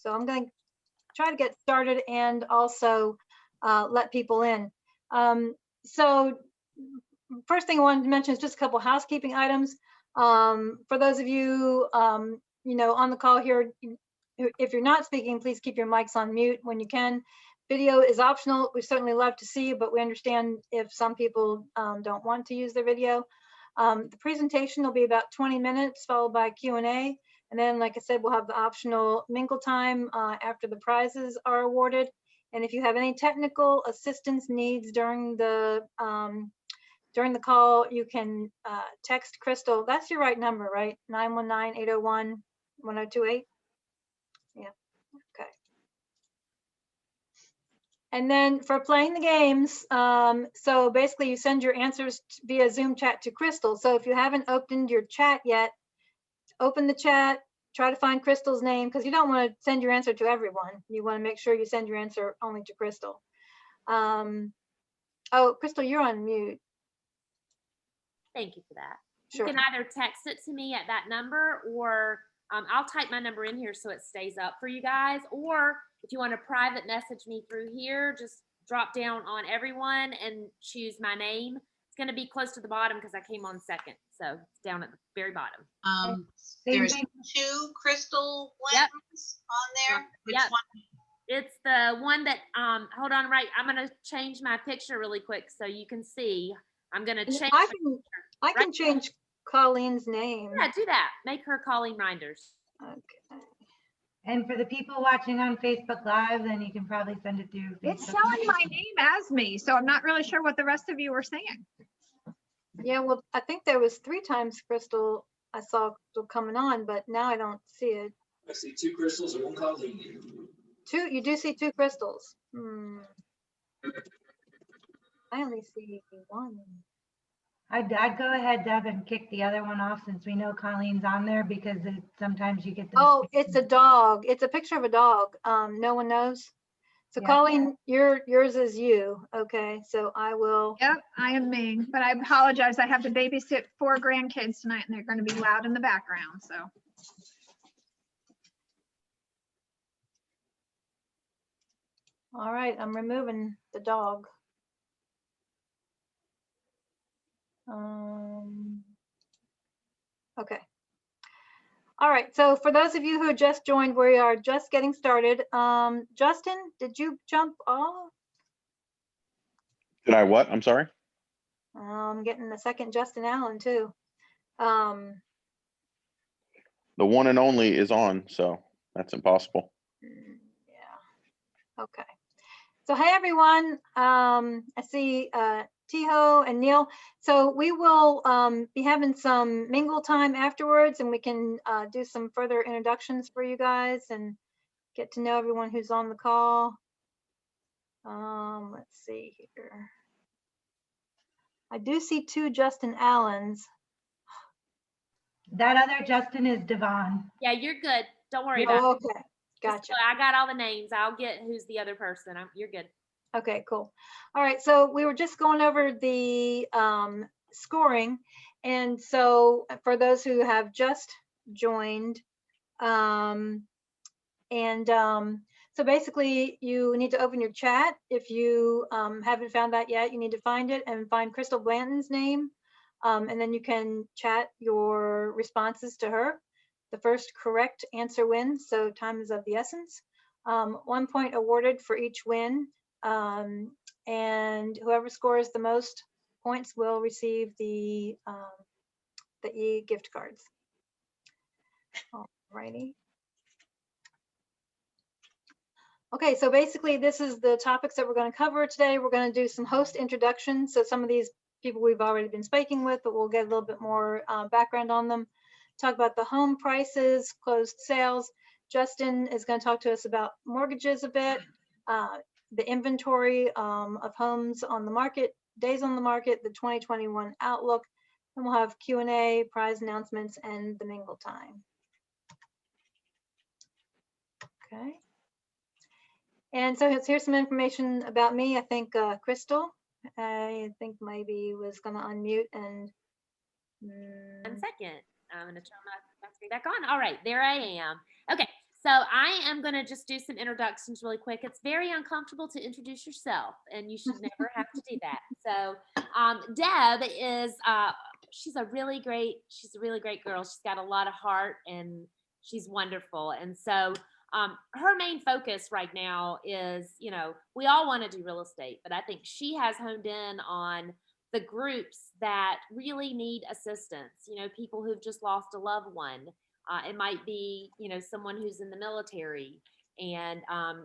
So I'm going to try to get started and also let people in. So first thing I wanted to mention is just a couple housekeeping items. For those of you, you know, on the call here, if you're not speaking, please keep your mics on mute when you can. Video is optional. We certainly love to see you, but we understand if some people don't want to use their video. The presentation will be about 20 minutes, followed by Q&A. And then, like I said, we'll have the optional mingle time after the prizes are awarded. And if you have any technical assistance needs during the call, you can text Crystal. That's your right number, right? 919-801-1028. Yeah, okay. And then for playing the games, so basically you send your answers via Zoom chat to Crystal. So if you haven't opened your chat yet, open the chat, try to find Crystal's name, because you don't want to send your answer to everyone. You want to make sure you send your answer only to Crystal. Oh, Crystal, you're on mute. Thank you for that. Sure. You can either text it to me at that number, or I'll type my number in here so it stays up for you guys. Or if you want to private message me through here, just drop down on everyone and choose my name. It's going to be close to the bottom because I came on second. So it's down at the very bottom. There's 2 Crystal ones on there. Which one? It's the one that, hold on, right. I'm going to change my picture really quick so you can see. I'm going to change. I can change Colleen's name. Yeah, do that. Make her Colleen Reinders. Okay. And for the people watching on Facebook Live, then you can probably send it through Facebook. It's showing my name as me, so I'm not really sure what the rest of you are saying. Yeah, well, I think there was 3 times Crystal I saw coming on, but now I don't see it. I see 2 Crystals and 1 Colleen. 2, you do see 2 Crystals. I only see 1. I'd go ahead, Deb, and kick the other one off since we know Colleen's on there, because sometimes you get the. Oh, it's a dog. It's a picture of a dog. No one knows. So Yeah. Colleen, yours is you. Okay, so I will. Yep, I am me, but I apologize. I have to babysit 4 grandkids tonight and they're going to be loud in the background, so. All right, I'm removing the dog. Okay. All right, so for those of you who just joined, we are just getting started. Justin, did you jump off? Did I what? I'm sorry. I'm getting a second Justin Allen too. The one and only is on, so that's impossible. Yeah. Okay. So hey everyone, I see Tiho and Neil. So we will be having some mingle time afterwards, and we can do some further introductions for you guys and get to know everyone who's on the call. Let's see here. I do see 2 Justin Allens. That other Justin is Devon. Yeah, you're good. Don't worry about it. Okay, gotcha. I got all the names. I'll get who's the other person. You're good. Okay, cool. All right, so we were just going over the scoring. And so for those who have just joined, so basically you need to open your chat. If you haven't found that yet, you need to find it and find Crystal Blanton's name. And then you can chat your responses to her. The first correct answer wins, so time is of the essence. 1 point awarded for each win. And whoever scores the most points will receive the e-gift cards. Alrighty. Okay, so basically this is the topics that we're going to cover today. We're going to do some host introductions. So some of these people we've already been speaking with, but we'll get a little bit more background on them. Talk about the home prices, closed sales. Justin is going to talk to us about mortgages a bit, the inventory of homes on the market, days on the market, the 2021 outlook, and we'll have Q&A, prize announcements, and the mingle time. Okay. And so here's some information about me. I think Crystal, I think maybe was going to unmute and. 1 second. I'm going to turn my screen back on. All right, there I am. Okay, So I am going to just do some introductions really quick. It's very uncomfortable to introduce yourself, and you should never have to do that. So Deb is, she's a really great girl. She's got a lot of heart, and she's wonderful. And so her main focus right now is, you know, we all want to do real estate, but I think she has honed in on the groups that really need assistance, you know, people who've just lost a loved one. It might be, you know, someone who's in the military, and,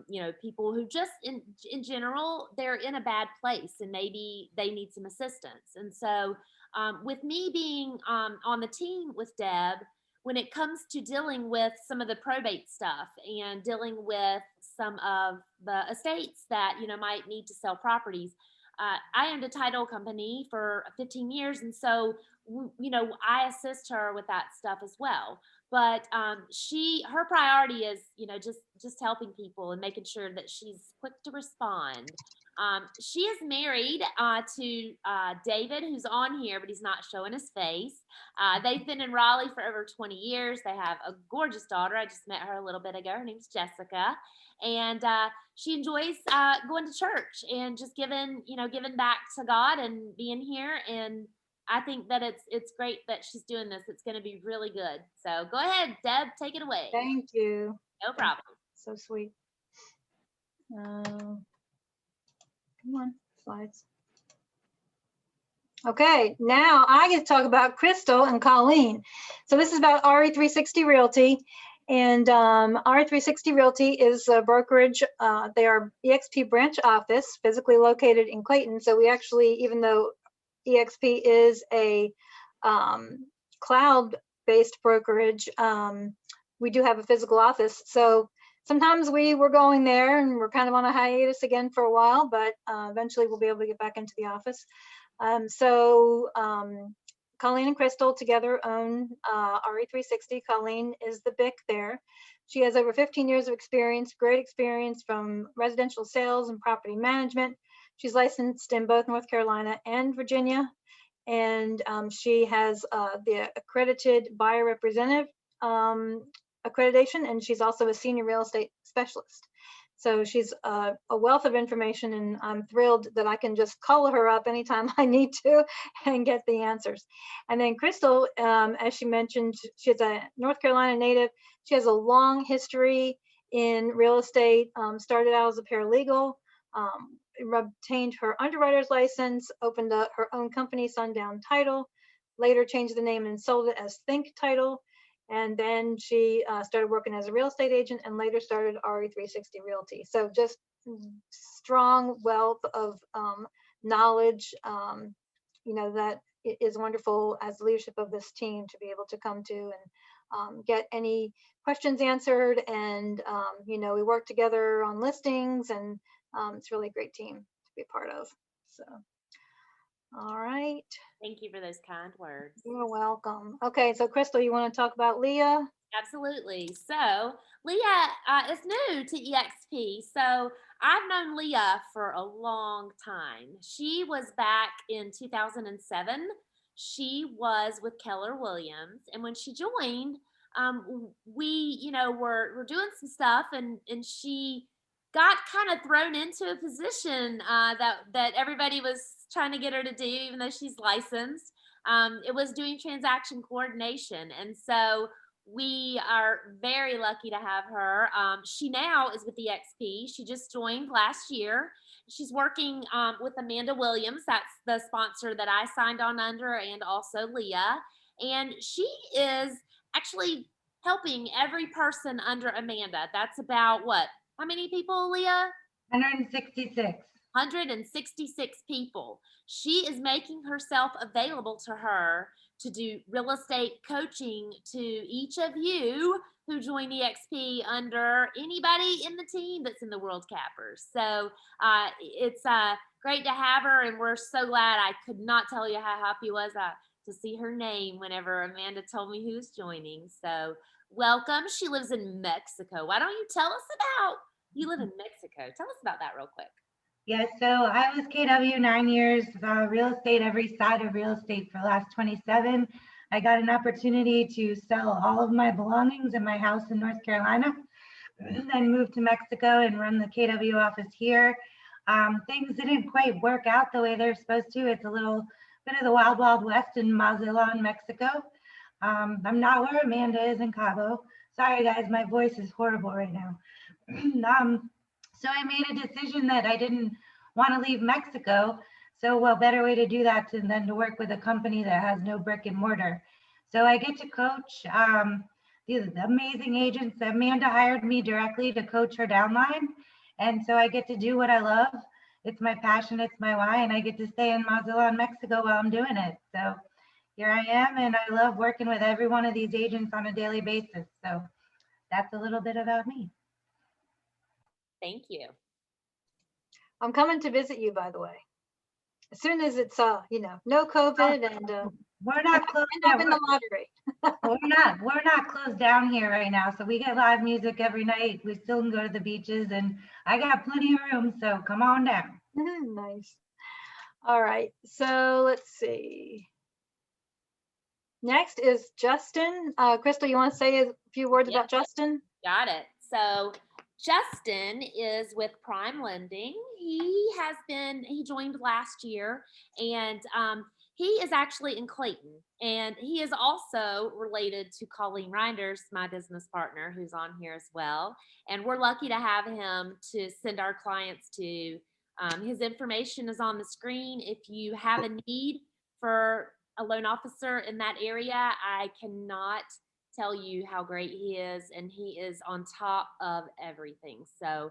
you know, people who just in general, they're in a bad place and maybe they need some assistance. And so with me being on the team with Deb, when it comes to dealing with some of the probate stuff and dealing with some of the estates that, you know, might need to sell properties, I owned a title company for 15 years. And so, you know, I assist her with that stuff as well. But her priority is, you know, just helping people and making sure that she's quick to respond. She is married to David, who's on here, but he's not showing his face. They've been in Raleigh for over 20 years. They have a gorgeous daughter. I just met her a little bit ago. Her name's Jessica. And she enjoys going to church and just giving back to God and being here. And I think that it's great that she's doing this. It's going to be really good. So go ahead, Deb, take it away. Thank you. No problem. So sweet. Come on, slides. Okay, now I get to talk about Crystal and Colleen. So this is about RE360 Realty. And RE360 Realty is a brokerage. They are EXP branch office, physically located in Clayton. So we actually, even though EXP is a cloud-based brokerage, we do have a physical office. So sometimes we were going there, and we're kind of on a hiatus again for a while, but eventually we'll be able to get back into the office. Colleen and Crystal together own RE360. Colleen is the BIC there. She has over 15 years of experience, great experience from residential sales and property management. She's licensed in both North Carolina and Virginia, and she has the accredited buyer representative accreditation, and she's also a senior real estate specialist. So she's a wealth of information, and I'm thrilled that I can just call her up anytime I need to and get the answers. And then Crystal, as she mentioned, she's a North Carolina native. She has a long history in real estate, started out as a paralegal, obtained her underwriter's license, opened up her own company, Sundown Title, later changed the name and sold it as Think Title. And then she started working as a real estate agent and later started RE360 Realty. So just strong wealth of knowledge, you know, that is wonderful as the leadership of this team to be able to come to and get any questions answered. And, you know, we work together on listings, and it's really a great team to be a part of. So, all right. Thank you for those kind words. You're welcome. Okay, so Crystal, you want to talk about Leah? Absolutely. So Leah is new to EXP. So I've known Leah for a long time. She was back in 2007. She was with Keller Williams. And when she joined, we, you know, were doing some stuff, and she got kind of thrown into a position that everybody was trying to get her to do, even though she's licensed. It was doing transaction coordination. And so we are very lucky to have her. She now is with EXP. She just joined last year. She's working with Amanda Williams. That's the sponsor that I signed on under, and also Leah. And she is actually helping every person under Amanda. That's about what? How many people, Leah? 166. 166 people. She is making herself available to her to do real estate coaching to each of you who join EXP under anybody in the team that's in the World Cappers. So it's great to have her, and we're so glad. I could not tell you how happy I was to see her name whenever Amanda told me who's joining. So welcome. She lives in Mexico. Why don't you tell us about, you live in Mexico. Tell us about that real quick. Yes, so I was KW 9 years, real estate, every side of real estate for the last 27. I got an opportunity to sell all of my belongings in my house in North Carolina. then moved to Mexico and run the KW office here. Things didn't quite work out the way they're supposed to. It's a little bit of the wild, wild west in Mazatlan, Mexico. I'm not where Amanda is in Cabo. Sorry guys, my voice is horrible right now. So I made a decision that I didn't want to leave Mexico. So what better way to do that than to work with a company that has no brick and mortar. So I get to coach these amazing agents. Amanda hired me directly to coach her downline. And so I get to do what I love. It's my passion, it's my why, and I get to stay in Mazatlan, Mexico while I'm doing it. So here I am, and I love working with every one of these agents on a daily basis. So that's a little bit about me. Thank you. I'm coming to visit you, by the way. As soon as it's, no COVID and We're not closed end up down. in the lottery. We're not closed down here right now. So we get live music every night. We still can go to the beaches, and I got plenty of room. So come on down. Nice. All right, so let's see. Next is Justin. Crystal, you want to say a few words Yep. about Justin? Got it. So Justin is with Prime Lending. He joined last year, and he is actually in Clayton, and he is also related to Colleen Reinders, my business partner, who's on here as well. And we're lucky to have him to send our clients to. His information is on the screen. If you have a need for a loan officer in that area, I cannot tell you how great he is, and he is on top of everything. So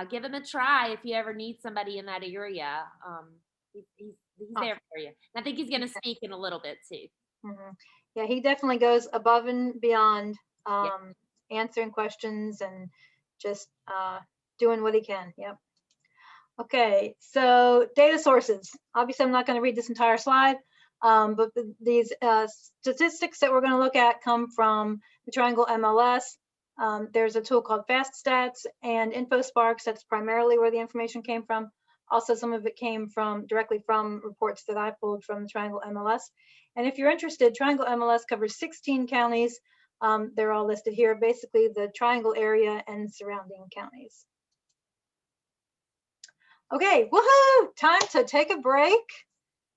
give him a try if you ever need somebody in that area. He's there for you. And I think he's going to speak in a little bit too. Mhm. Yeah, he definitely goes above and beyond, answering questions and just doing what he can. Yep. Okay, so data sources. Obviously, I'm not going to read this entire slide, but these statistics that we're going to look at come from the Triangle MLS. There's a tool called FastStats and InfoSparks. That's primarily where the information came from. Also, some of it came directly from reports that I pulled from the Triangle MLS. And if you're interested, Triangle MLS covers 16 counties. They're all listed here, basically the Triangle area and surrounding counties. Okay, woohoo! Time to take a break,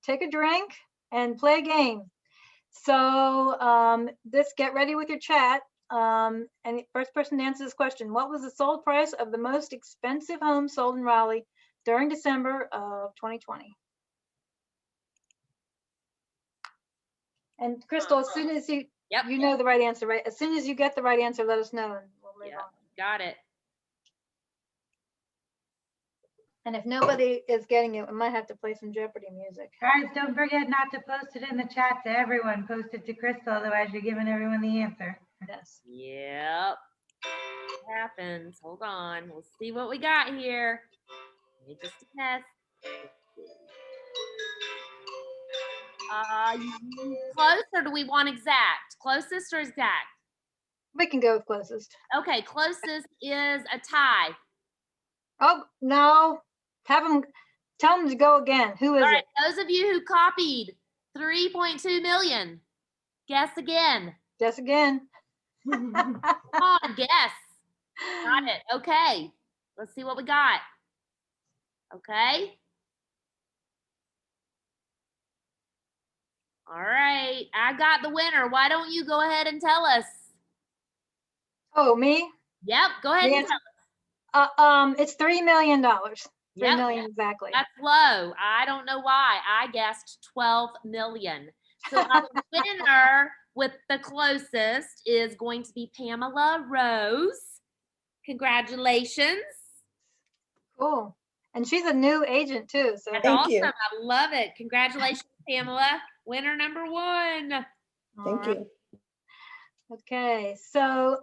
take a drink, and play a game. So get ready with your chat. And the first person to answer this question: what was the sold price of the most expensive home sold in Raleigh during December of 2020? And Crystal, as soon as you know the right answer, right? As soon as you get the right answer, let us know and we'll move on. Got it. And if nobody is getting it, we might have to play some Jeopardy music. Guys, don't forget not to post it in the chat to everyone. Post it to Crystal, otherwise you're giving everyone the answer. Yes. Yep. It happens. Hold on. We'll see what we got here. Let me just test. Close, or do we want exact? Closest or exact? We can go with closest. Okay, closest is a tie. Oh, no. Tell them to go again. Who is All right, it? those of you who copied 3.2 million, guess again. Guess again. Come on, guess. Got it. Okay. Let's see what we got. Okay. All right. I got the winner. Why don't you go ahead and tell us? Oh, me? Yep. Go ahead and tell us. It's $3 million. $3 Yep. million exactly. That's low. I don't know why. I guessed 12 million. So our winner with the closest is going to be Pamela Rose. Congratulations. Cool. And she's a new agent too. So That's awesome. I love it. Congratulations, Pamela. Winner number one. Thank you. Okay, so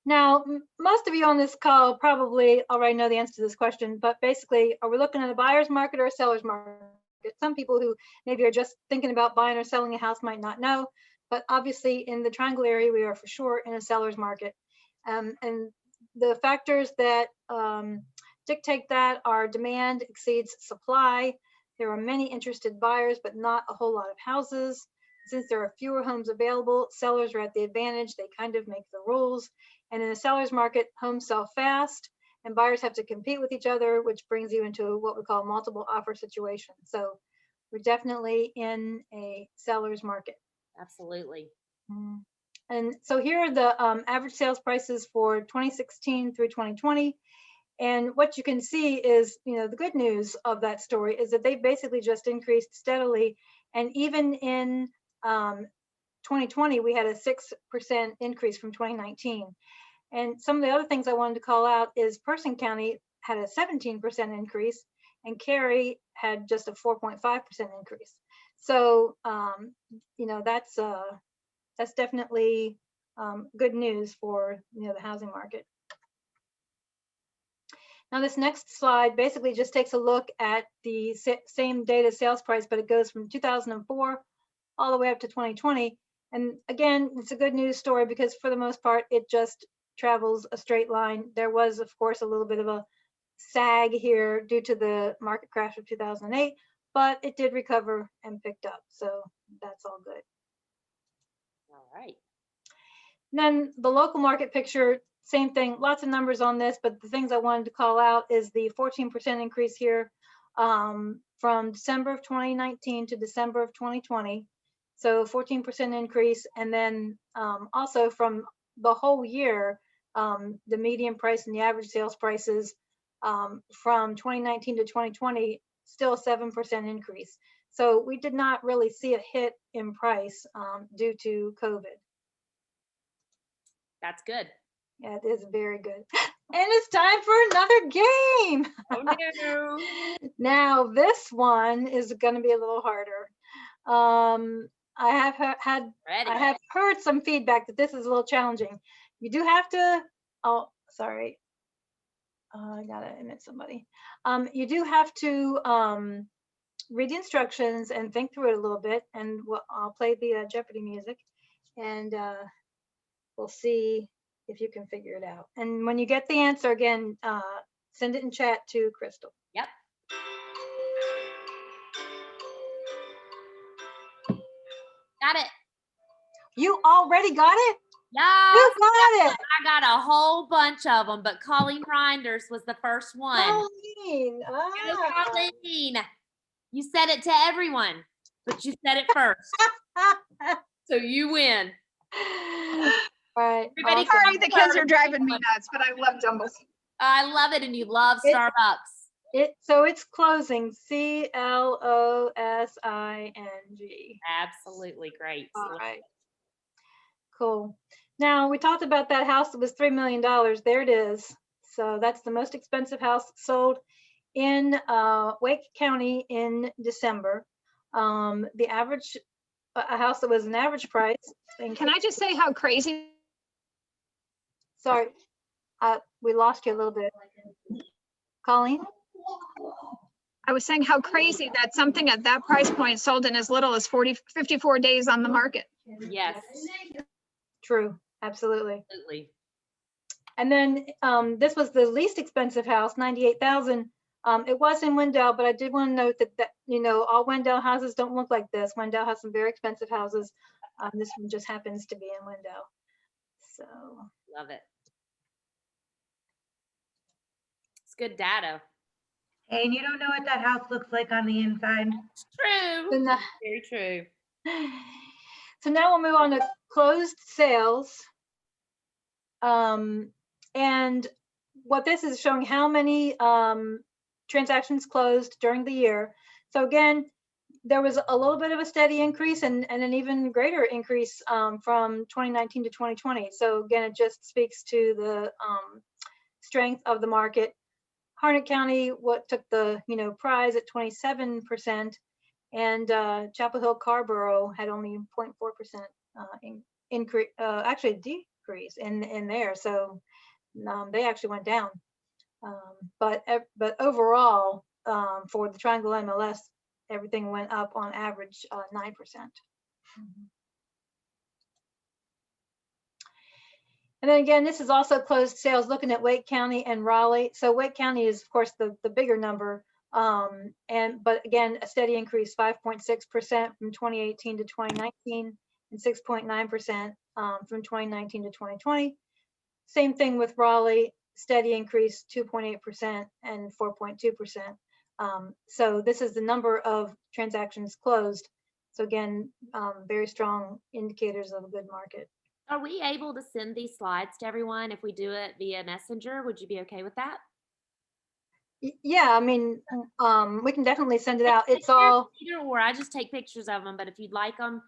now most of you on this call probably already know the answer to this question, but basically, are we looking at a buyer's market or a seller's market? Some people who maybe are just thinking about buying or selling a house might not know, but obviously in the Triangle area, we are for sure in a seller's market. And the factors that dictate that are demand exceeds supply. There are many interested buyers, but not a whole lot of houses. Since there are fewer homes available, sellers are at the advantage. They kind of make the rules. And in a seller's market, homes sell fast and buyers have to compete with each other, which brings you into what we call multiple offer situation. So we're definitely in a seller's market. Absolutely. And so here are the average sales prices for 2016 through 2020. And what you can see is, the good news of that story is that they basically just increased steadily. And even in 2020, we had a 6% increase from 2019. And some of the other things I wanted to call out is Person County had a 17% increase and Cary had just a 4.5% increase. So, that's definitely good news for the housing market. Now this next slide basically just takes a look at the same data sales price, but it goes from 2004 all the way up to 2020. And again, it's a good news story because for the most part, it just travels a straight line. There was, of course, a little bit of a sag here due to the market crash of 2008, but it did recover and picked up. So that's all good. All right. And then the local market picture, same thing, lots of numbers on this, but the things I wanted to call out is the 14% increase here from December of 2019 to December of 2020. So 14% increase. And then also from the whole year, the median price and the average sales prices from 2019 to 2020, still a 7% increase. So we did not really see a hit in price due to COVID. That's good. Yeah, it is very good. And it's time for another game. Oh no. Now this one is going to be a little harder. I have heard some feedback that this is a little challenging. You do have to, oh, sorry. I gotta admit somebody. You do have to read the instructions and think through it a little bit, and I'll play the Jeopardy music, and we'll see if you can figure it out. And when you get the answer again, send it in chat to Crystal. Yep. Got it. You already got it? Yeah. You got it. I got a whole bunch of them, but Colleen Reinders was the first one. Colleen. Go, Colleen. You said it to everyone, but you said it first. So you win. Right. Everybody, Sorry, the kids are driving me nuts, but I love Jumbles. I love it, and you love Starbucks. So it's closing. CLOSING. Absolutely great. All right. Cool. Now we talked about that house that was $3 million. There it is. So that's the most expensive house sold in Wake County in December. The average, a house that was an average price. Can I just say how crazy? Sorry, we lost you a little bit. Colleen? I was saying how crazy that something at that price point sold in as little as 54 days on the market. Yes. True, absolutely. Absolutely. And then this was the least expensive house, $98,000. It was in Wendell, but I did want to note that all Wendell houses don't look like this. Wendell has some very expensive houses. This one just happens to be in Wendell. So Love it. It's good data. And you don't know what that house looks like on the inside. It's true. And the- Very true. So now we'll move on to closed sales. And what this is showing how many transactions closed during the year. So again, there was a little bit of a steady increase and an even greater increase from 2019 to 2020. So again, it just speaks to the strength of the market. Harnett County, what took the prize at 27%, and Chapel Hill Carborough had only 0.4% increase, actually decrease in there. So they actually went down. But overall, for the Triangle MLS, everything went up on average 9%. And then again, this is also closed sales looking at Wake County and Raleigh. So Wake County is, of course, the bigger number. But again, a steady increase, 5.6% from 2018 to 2019 and 6.9% from 2019 to 2020. Same thing with Raleigh, steady increase 2.8% and 4.2%. So this is the number of transactions closed. So again, very strong indicators of a good market. Are we able to send these slides to everyone if we do it via Messenger? Would you be okay with that? Yeah, I mean, we can definitely send it out. It's Pictures, all, either or. I just take pictures of them, but if you'd like them,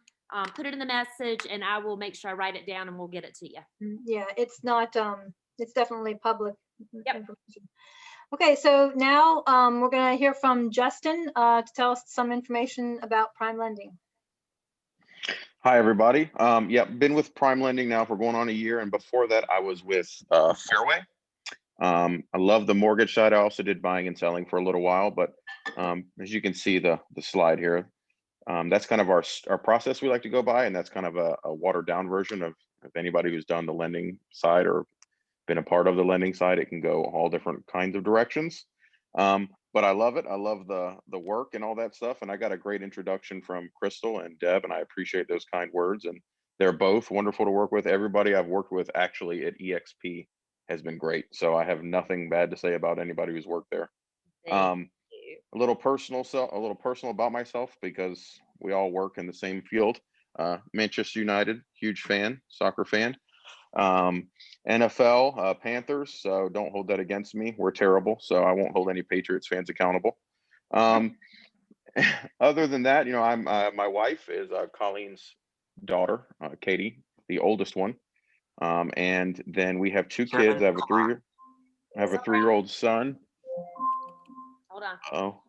put it in the message and I will make sure I write it down and we'll get it to you. yeah, it's not, it's definitely public Yep. information. Okay, so now we're going to hear from Justin to tell us some information about prime lending. Hi, everybody. Yeah, been with Prime Lending now for going on a year, and before that, I was with Fairway. I love the mortgage side. I also did buying and selling for a little while, but as you can see the slide here, that's kind of our process we like to go by, and that's kind of a watered down version of anybody who's done the lending side or been a part of the lending side. It can go all different kinds of directions. But I love it. I love the work and all that stuff. And I got a great introduction from Crystal and Deb, and I appreciate those kind words. And they're both wonderful to work with. Everybody I've worked with actually at EXP has been great. So I have nothing bad to say about anybody who's worked there. A little personal about myself, because we all work in the same field. Manchester United, huge fan, soccer fan. NFL, Panthers, so don't hold that against me. We're terrible, so I won't hold any Patriots fans accountable. Other than that, I'm my wife is Colleen's daughter, Katie, the oldest one, and then we have two kids. I have a 3-year-old son. Hold on. Oh,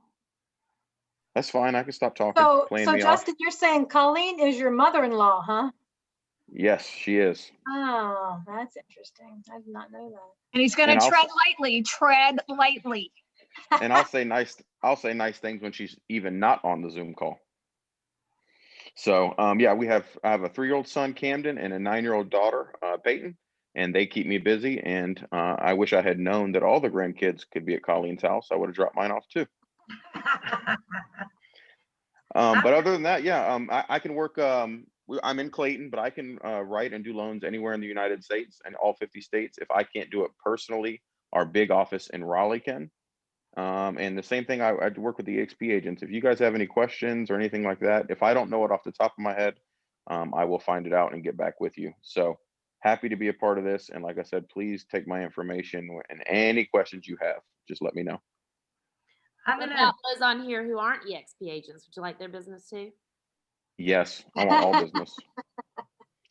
that's fine. I can stop talking. So Playing me Justin, off. you're saying Colleen is your mother-in-law, huh? Yes, she is. Oh, that's interesting. I did not know that. And he's going And to I'll- tread lightly. And I'll say nice things when she's even not on the Zoom call. So yeah, I have a 3-year-old son, Camden, and a 9-year-old daughter, Peyton, and they keep me busy. And I wish I had known that all the grandkids could be at Colleen's house. I would have dropped mine off too. But other than that, yeah, I can work. I'm in Clayton, but I can write and do loans anywhere in the United States and all 50 states. If I can't do it personally, our big office in Raleigh can. And the same thing, I work with the EXP agents. If you guys have any questions or anything like that, if I don't know it off the top of my head, I will find it out and get back with you. So happy to be a part of this. And like I said, please take my information, and any questions you have, just let me know. What about those on here who aren't EXP agents? Would you like their business too? Yes, I want all business.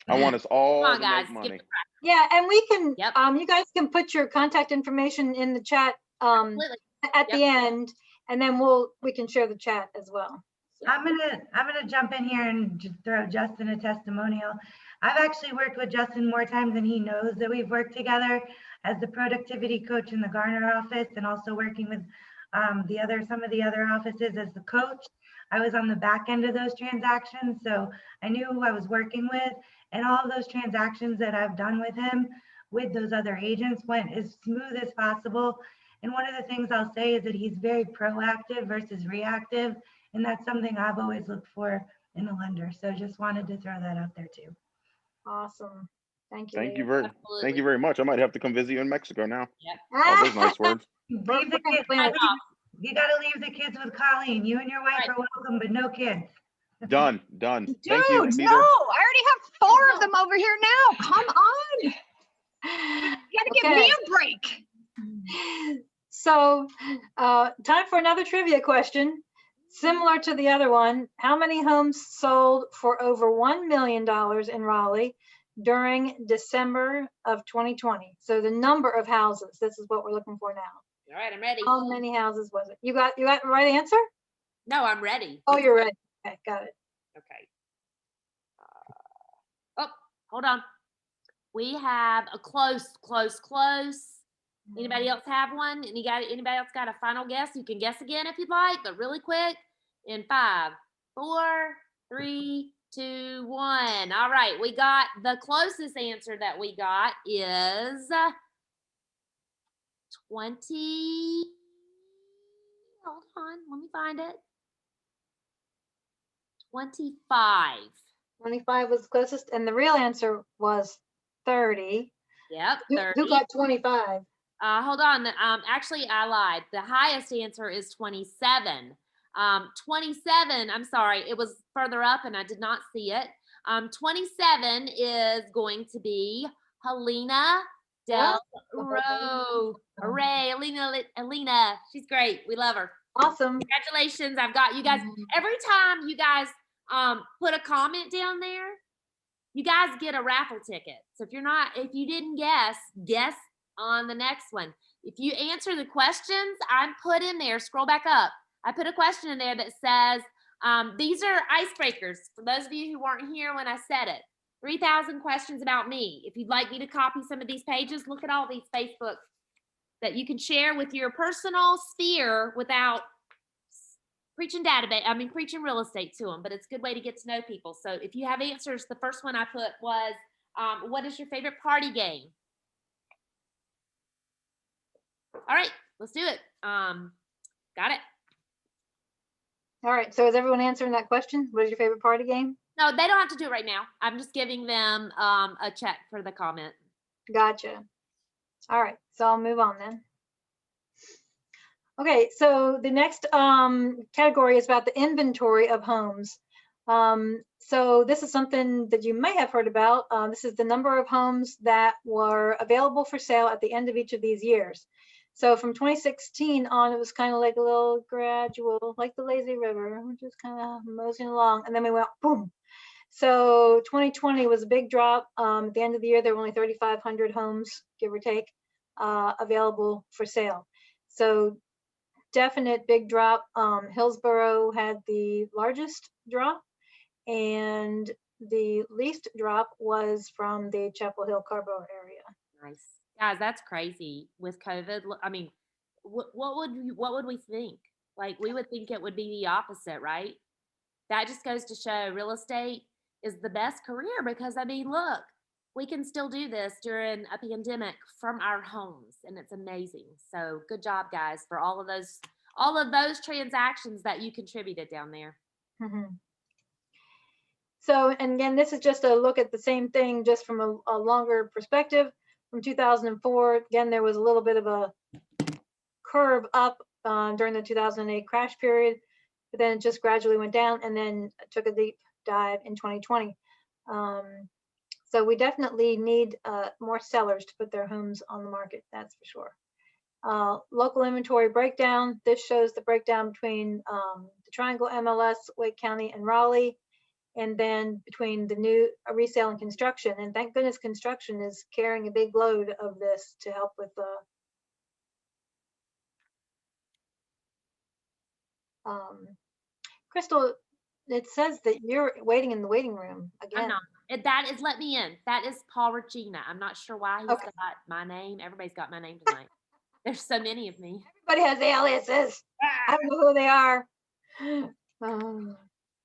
I want us all Come on, to guys, make money. Yeah, and we can, Yep. you guys can put your contact information in the chat Absolutely. at the end, and then we can share the chat as well. I'm gonna jump in here and just throw Justin a testimonial. I've actually worked with Justin more times than he knows that we've worked together as the productivity coach in the Garner office, and also working with some of the other offices as the coach. I was on the back end of those transactions, so I knew who I was working with, and all of those transactions that I've done with him, with those other agents, went as smooth as possible. And one of the things I'll say is that he's very proactive versus reactive, and that's something I've always looked for in a lender. So just wanted to throw that out there too. Awesome. Thank you. Thank you Absolutely. very much. I might have to come visit you in Mexico now. Yep. All those nice words. Leave the kids, you gotta leave the kids with Colleen. You and your wife are welcome, but no kids. Done. Dude, Thank you. no, I already have 4 of them over here now. Come on. You gotta give me a break. So, time for another trivia question. Similar to the other one, how many homes sold for over $1 million in Raleigh during December of 2020? So the number of houses, this is what we're looking for now. All right, I'm ready. How many houses was it? You got the right answer? No, I'm ready. Oh, you're ready. Okay, got it. Okay. Oh, hold on. We have a close. Anybody else have one? Anybody else got a final guess? You can guess again if you'd like, but really quick. In 5, 4, 3, 2, 1. All right, we got the closest answer that we got is 20. Hold on, let me find it. 25. 25 was closest, and the real answer was 30. Yep, Who 30. got 25? Hold on. Actually, I lied. The highest answer is 27. 27, I'm sorry, it was further up and I did not see it. 27 is going to be Helena Del Ro. Hooray, Alina, she's great. We love her. Awesome. Congratulations. I've got you guys. Every time you guys put a comment down there, you guys get a raffle ticket. So if you didn't guess on the next one. If you answer the questions I'm put in there, scroll back up. I put a question in there that says, these are icebreakers. For those of you who weren't here when I said it, 3,000 questions about me. If you'd like me to copy some of these pages, look at all these Facebook that you can share with your personal sphere without preaching real estate to them, but it's a good way to get to know people. So if you have answers, the first one I put was, what is your favorite party game? All right, let's do it. Got it. All right. So is everyone answering that question? What is your favorite party game? No, they don't have to do it right now. I'm just giving them a check for the comment. Gotcha. All right. So I'll move on then. Okay. So the next category is about the inventory of homes. So this is something that you may have heard about. This is the number of homes that were available for sale at the end of each of these years. So from 2016 on, it was kind of like a little gradual, like the lazy river, we're just kind of moseying along. And then we went boom. So 2020 was a big drop. At the end of the year, there were only 3,500 homes, give or take, available for sale. So definite big drop. Hillsborough had the largest drop, and the least drop was from the Chapel Hill Carborough area. Nice. Guys, that's crazy with COVID. I mean, what would we think? Like, we would think it would be the opposite, right? That just goes to show real estate is the best career because, I mean, look, we can still do this during a pandemic from our homes, and it's amazing. So good job, guys, for all of those transactions that you contributed down there. Mm-hmm. So, and again, this is just a look at the same thing, just from a longer perspective. From 2004, again, there was a little bit of a curve up during the 2008 crash period, but then it just gradually went down and then took a deep dive in 2020. So we definitely need more sellers to put their homes on the market, that's for sure. Local inventory breakdown. This shows the breakdown between the Triangle MLS, Wake County, and Raleigh. And then between the new resale and construction, and thank goodness construction is carrying a big load of this to help with Crystal, it says that you're waiting in the waiting room again. I'm not. That is let me in. That is Paul Regina. I'm not sure why he's Okay. got my name. Everybody's got my name tonight. There's so many of me. Everybody has aliases. I don't know who they are.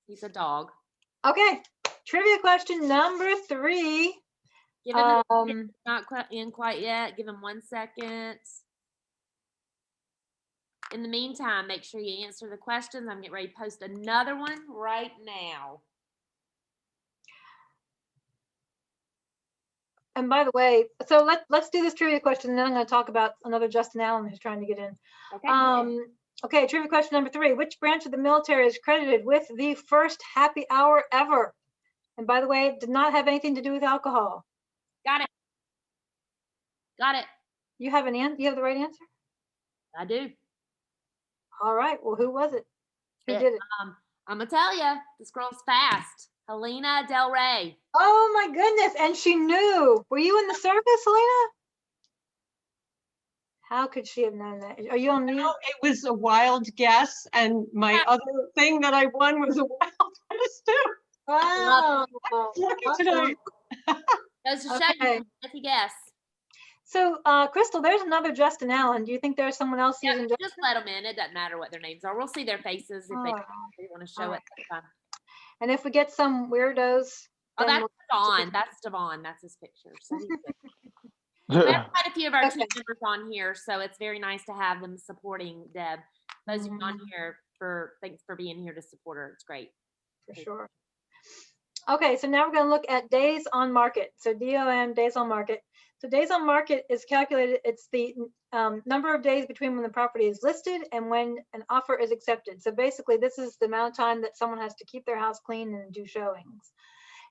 He's a dog. Okay, trivia question number 3. Give him not quite in quite yet. Give him 1 second. In the meantime, make sure you answer the questions. I'm getting ready to post another one right now. And by the way, so let's do this trivia question, and then I'm going to talk about another Justin Allen who's trying to get in. Okay. Okay, trivia question number 3. Which branch of the military is credited with the first happy hour ever? And by the way, it did not have anything to do with alcohol. Got it. Got it. You have you have the right answer? I do. All right. Well, who was it? Who did it? I'm gonna tell you, this girl's fast. Helena Del Rey. Oh my goodness! And she knew. Were you in the service, Helena? How could she have known that? Are you on mute? No, it was a wild guess, and my other thing that I won was a wild guess too. Wow. Lucky tonight. Goes to show Okay. you if you guess. So, Crystal, there's another Justin Allen. Do you think there's someone else Yeah, using just let them in. It doesn't matter what their names are. We'll see their faces if they want to show All it. That's fine. And if we get some weirdos, Oh, then that's we'll- Devon. That's Devon. That's his picture. So he's good. We have quite a few of our team members on here, so it's very nice to have them supporting Deb. Those who are on here, thanks for being here to support her. It's great. for sure. Okay, so now we're going to look at days on market. So DOM, days on market. So days on market is calculated, it's the number of days between when the property is listed and when an offer is accepted. So basically, this is the amount of time that someone has to keep their house clean and do showings.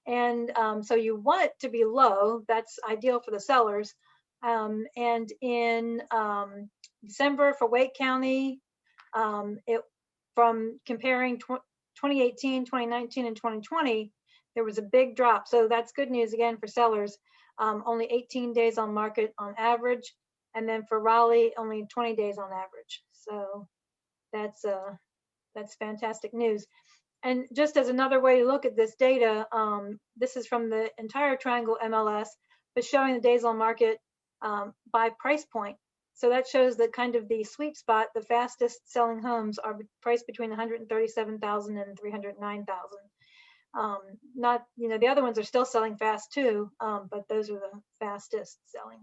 And so you want it to be low. That's ideal for the sellers. And in December for Wake County, from comparing 2018, 2019, and 2020, there was a big drop. So that's good news again for sellers. Only 18 days on market on average. And then for Raleigh, only 20 days on average. So that's fantastic news. And just as another way to look at this data, this is from the entire Triangle MLS, but showing the days on market by price point. So that shows that kind of the sweet spot, the fastest selling homes are priced between 137,000 and 309,000. Not, the other ones are still selling fast too, but those are the fastest selling.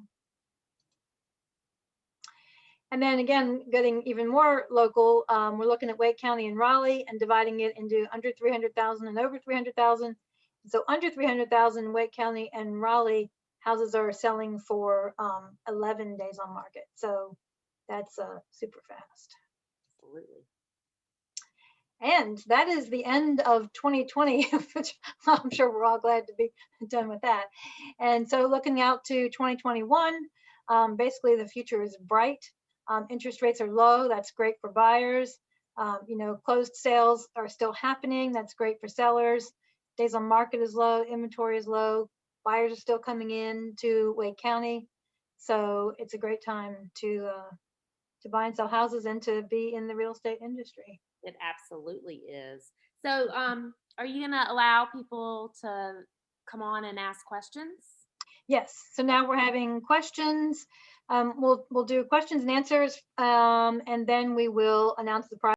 And then again, getting even more local, we're looking at Wake County and Raleigh and dividing it into under 300,000 and over 300,000. So under 300,000 in Wake County and Raleigh, houses are selling for 11 days on market. So that's super fast. Absolutely. And that is the end of 2020, which I'm sure we're all glad to be done with that. And so looking out to 2021, basically the future is bright. Interest rates are low. That's great for buyers. Closed sales are still happening. That's great for sellers. Days on market is low. Inventory is low. Buyers are still coming in to Wake County. So it's a great time to buy and sell houses and to be in the real estate industry. It absolutely is. So are you going to allow people to come on and ask questions? Yes. So now we're having questions. We'll do questions and answers, and then we will announce the prize.